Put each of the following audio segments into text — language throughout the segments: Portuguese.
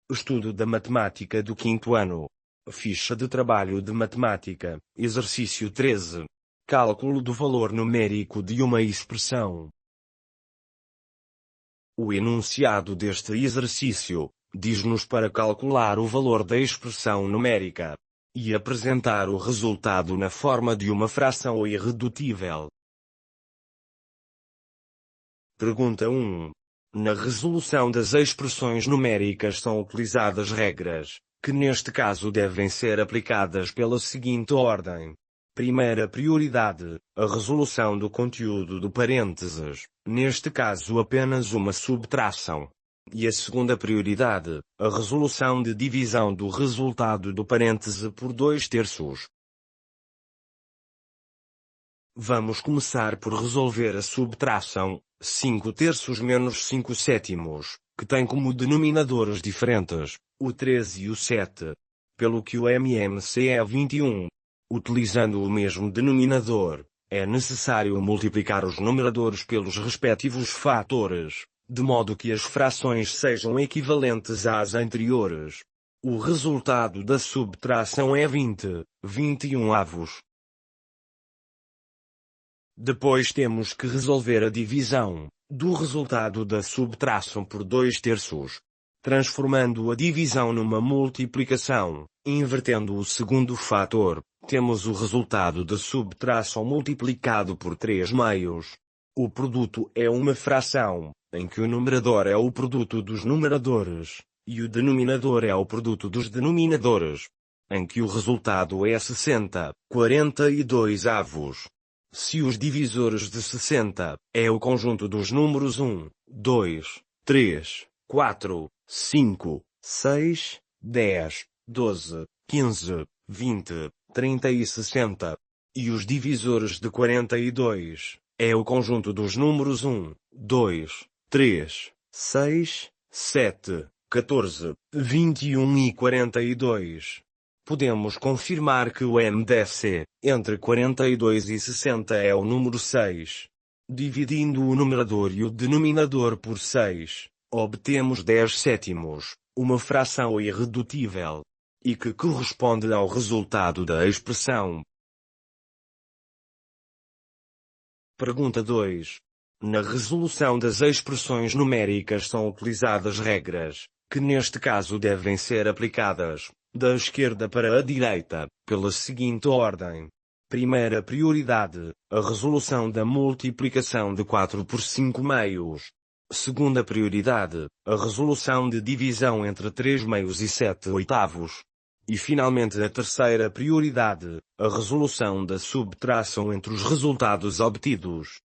Estudo da matemática do quinto ano. Ficha de trabalho de matemática, exercício 13. Cálculo do valor numérico de uma expressão. O enunciado deste exercício diz-nos para calcular o valor da expressão numérica e apresentar o resultado na forma de uma fração irredutível. Pergunta 1. Na resolução das expressões numéricas são utilizadas regras, que neste caso devem ser aplicadas pela seguinte ordem. Primeira prioridade, a resolução do conteúdo do parênteses, neste caso apenas uma subtração. E a segunda prioridade, a resolução de divisão do resultado do parêntese por 2/3. Vamos começar por resolver a subtração, 5/3 menos 5/7, que tem como denominadores diferentes, o 13 e o 7. Pelo que o MMC é 21. Utilizando o mesmo denominador, é necessário multiplicar os numeradores pelos respectivos fatores, de modo que as frações sejam equivalentes às anteriores. O resultado da subtração é 20, 21 avos. Depois temos que resolver a divisão do resultado da subtração por 2/3. Transformando a divisão numa multiplicação, invertendo o segundo fator, temos o resultado da subtração multiplicado por 3/2. O produto é uma fração, em que o numerador é o produto dos numeradores, e o denominador é o produto dos denominadores, em que o resultado é 60, 42 avos. Se os divisores de 60 é o conjunto dos números 1, 2, 3, 4, 5, 6, 10, 12, 15, 20, 30 e 60, e os divisores de 42 é o conjunto dos números 1, 2, 3, 6, 7, 14, 21 e 42. Podemos confirmar que o MDC, entre 42 e 60 é o número 6. Dividindo o numerador e o denominador por 6, obtemos 10/7, uma fração irredutível, e que corresponde ao resultado da expressão. Pergunta 2. Na resolução das expressões numéricas são utilizadas regras, que neste caso devem ser aplicadas da esquerda para a direita, pela seguinte ordem. Primeira prioridade, a resolução da multiplicação de 4 por 5/2. Segunda prioridade, a resolução de divisão entre 3/2 e 7/8. E finalmente a terceira prioridade, a resolução da subtração entre os resultados obtidos.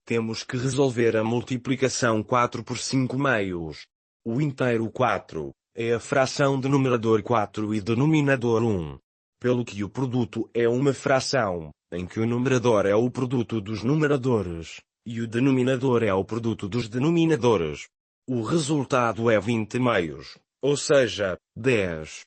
Temos que resolver a multiplicação 4 por 5/2. O inteiro 4 é a fração de numerador 4 e denominador 1. Pelo que o produto é uma fração, em que o numerador é o produto dos numeradores, e o denominador é o produto dos denominadores. O resultado é 20/2, ou seja, 10.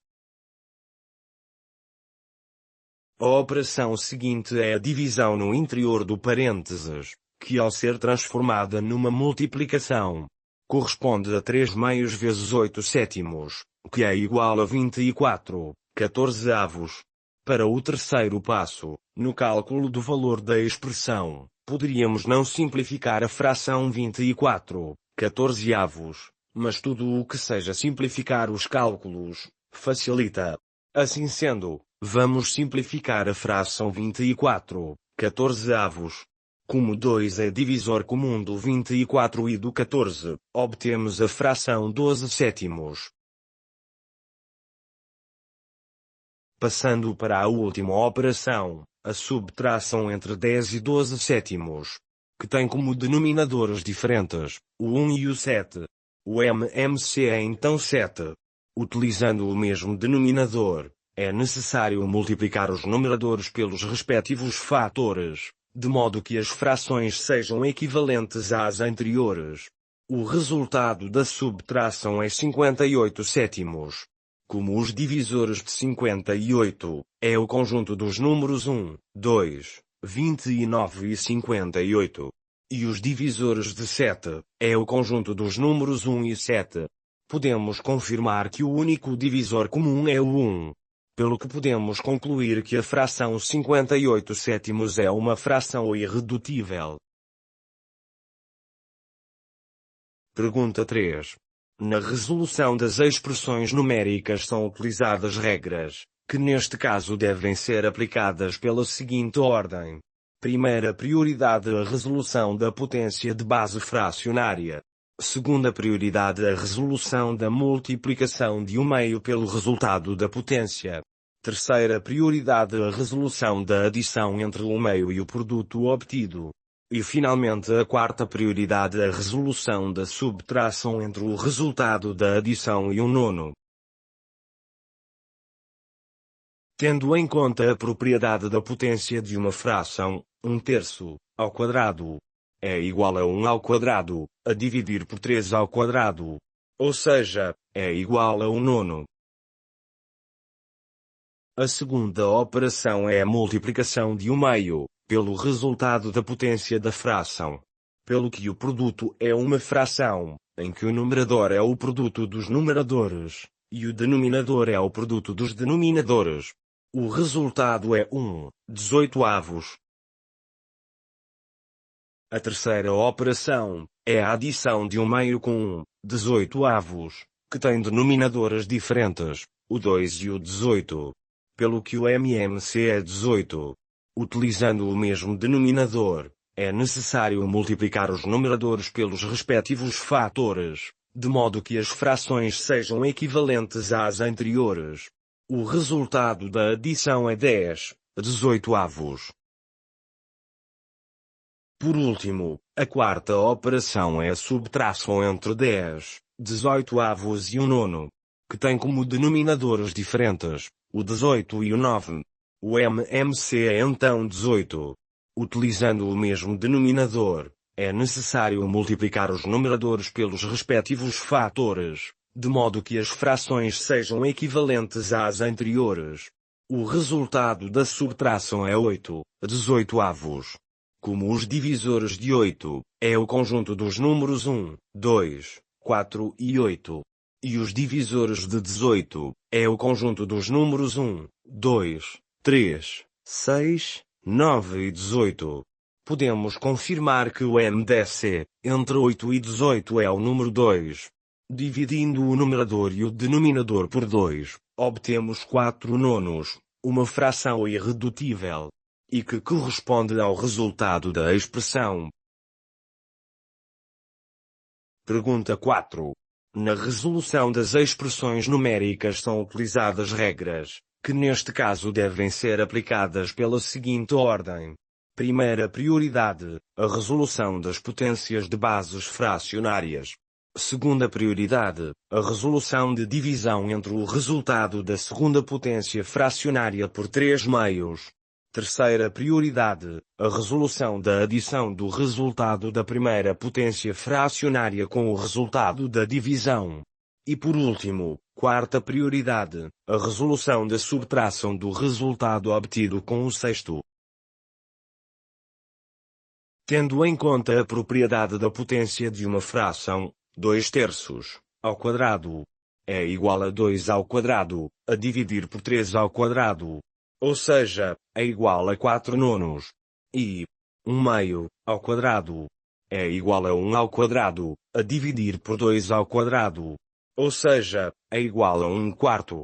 A operação seguinte é a divisão no interior do parênteses, que ao ser transformada numa multiplicação, corresponde a 3/2 vezes 8/7, que é igual a 24, 14 avos. Para o terceiro passo, no cálculo do valor da expressão, poderíamos não simplificar a fração 24, 14 avos, mas tudo o que seja simplificar os cálculos, facilita. Assim sendo, vamos simplificar a fração 24, 14 avos. Como 2 é divisor comum do 24 e do 14, obtemos a fração 12/7. Passando para a última operação, a subtração entre 10 e 12/7, que tem como denominadores diferentes, o 1 e o 7. O MMC é então 7. Utilizando o mesmo denominador, é necessário multiplicar os numeradores pelos respectivos fatores, de modo que as frações sejam equivalentes às anteriores. O resultado da subtração é 58/7. Como os divisores de 58 é o conjunto dos números 1, 2, 29 e 58. e os divisores de 7 é o conjunto dos números 1 e 7. Podemos confirmar que o único divisor comum é o 1. Pelo que podemos concluir que a fração 58 sétimos é uma fração irredutível. Pergunta 3. Na resolução das expressões numéricas são utilizadas regras, que neste caso devem ser aplicadas pela seguinte ordem. Primeira prioridade a resolução da potência de base fracionária. Segunda prioridade a resolução da multiplicação de um meio pelo resultado da potência. Terceira prioridade a resolução da adição entre o meio e o produto obtido. E finalmente a quarta prioridade a resolução da subtração entre o resultado da adição e o nono. Tendo em conta a propriedade da potência de uma fração, 1/3 ao quadrado é igual a 1 ao quadrado, a dividir por 3 ao quadrado. Ou seja, é igual a 1 nono. A segunda operação é a multiplicação de um meio, pelo resultado da potência da fração. Pelo que o produto é uma fração, em que o numerador é o produto dos numeradores, e o denominador é o produto dos denominadores. O resultado é 1/18. A terceira operação é a adição de um meio com 1/18, que tem denominadores diferentes, o 2 e o 18. Pelo que o MMC é 18. Utilizando o mesmo denominador, é necessário multiplicar os numeradores pelos respectivos fatores, de modo que as frações sejam equivalentes às anteriores. O resultado da adição é 10/18. Por último, a quarta operação é a subtração entre 10/18 e o nono, que tem como denominadores diferentes, o 18 e o 9. O MMC é então 18. Utilizando o mesmo denominador, é necessário multiplicar os numeradores pelos respectivos fatores, de modo que as frações sejam equivalentes às anteriores. O resultado da subtração é 8/18. Como os divisores de 8 é o conjunto dos números 1, 2, 4 e 8, e os divisores de 18 é o conjunto dos números 1, 2, 3, 6, 9 e 18. Podemos confirmar que o MDC, entre 8 e 18 é o número 2. Dividindo o numerador e o denominador por 2, obtemos 4 nonos, uma fração irredutível, e que corresponde ao resultado da expressão. Pergunta 4. Na resolução das expressões numéricas são utilizadas regras, que neste caso devem ser aplicadas pela seguinte ordem. Primeira prioridade, a resolução das potências de bases fracionárias. Segunda prioridade, a resolução de divisão entre o resultado da segunda potência fracionária por 3 meios. Terceira prioridade, a resolução da adição do resultado da primeira potência fracionária com o resultado da divisão. E por último, quarta prioridade, a resolução da subtração do resultado obtido com o sexto. Tendo em conta a propriedade da potência de uma fração, 2/3 ao quadrado é igual a 2 ao quadrado, a dividir por 3 ao quadrado. Ou seja, é igual a 4 nonos. E 1 meio ao quadrado é igual a 1 ao quadrado, a dividir por 2 ao quadrado. Ou seja, é igual a 1/4.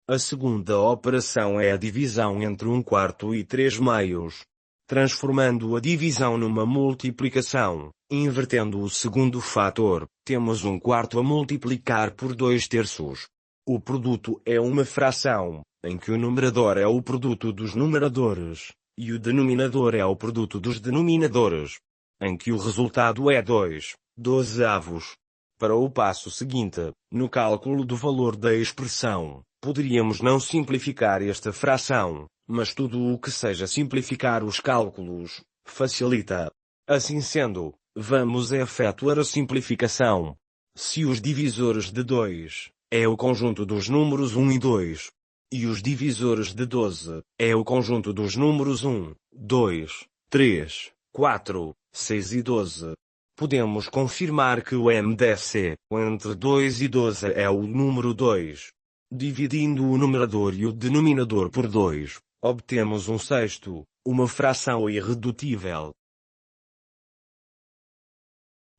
A segunda operação é a divisão entre 1/4 e 3 meios. Transformando a divisão numa multiplicação, invertendo o segundo fator, temos 1/4 a multiplicar por 2/3. O produto é uma fração, em que o numerador é o produto dos numeradores, e o denominador é o produto dos denominadores, em que o resultado é 2/12. Para o passo seguinte, no cálculo do valor da expressão, poderíamos não simplificar esta fração, mas tudo o que seja simplificar os cálculos, facilita. Assim sendo, vamos efetuar a simplificação. Se os divisores de 2 é o conjunto dos números 1 e 2, e os divisores de 12, é o conjunto dos números 1, 2, 3, 4, 6 e 12. Podemos confirmar que o MDC entre 2 e 12 é o número 2. Dividindo o numerador e o denominador por 2, obtemos um sexto, uma fração irredutível.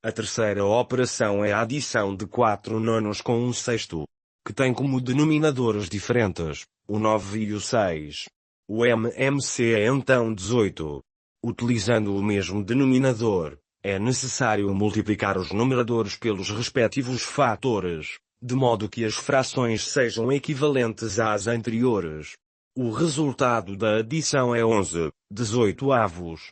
A terceira operação é a adição de 4 nonos com um sexto, que tem como denominadores diferentes, o 9 e o 6. O MMC é então 18. Utilizando o mesmo denominador, é necessário multiplicar os numeradores pelos respectivos fatores, de modo que as frações sejam equivalentes às anteriores. O resultado da adição é 11, 18avos.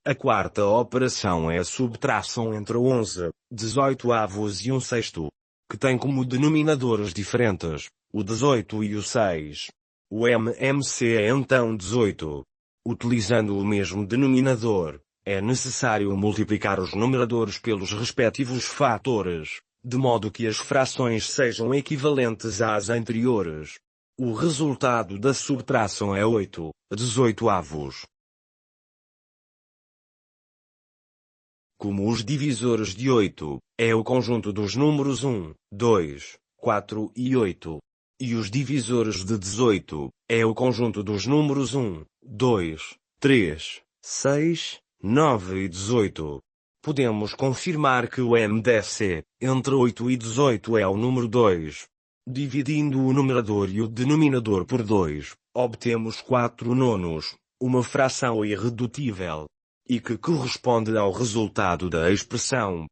A quarta operação é a subtração entre 11, 18avos e um sexto, que tem como denominadores diferentes, o 18 e o 6. O MMC é então 18. Utilizando o mesmo denominador, é necessário multiplicar os numeradores pelos respectivos fatores, de modo que as frações sejam equivalentes às anteriores. O resultado da subtração é 8, 18avos. Como os divisores de 8, é o conjunto dos números 1, 2, 4 e 8. E os divisores de 18, é o conjunto dos números 1, 2, 3, 6, 9 e 18. Podemos confirmar que o MDC entre 8 e 18 é o número 2. Dividindo o numerador e o denominador por 2, obtemos 4 nonos, uma fração irredutível, e que corresponde ao resultado da expressão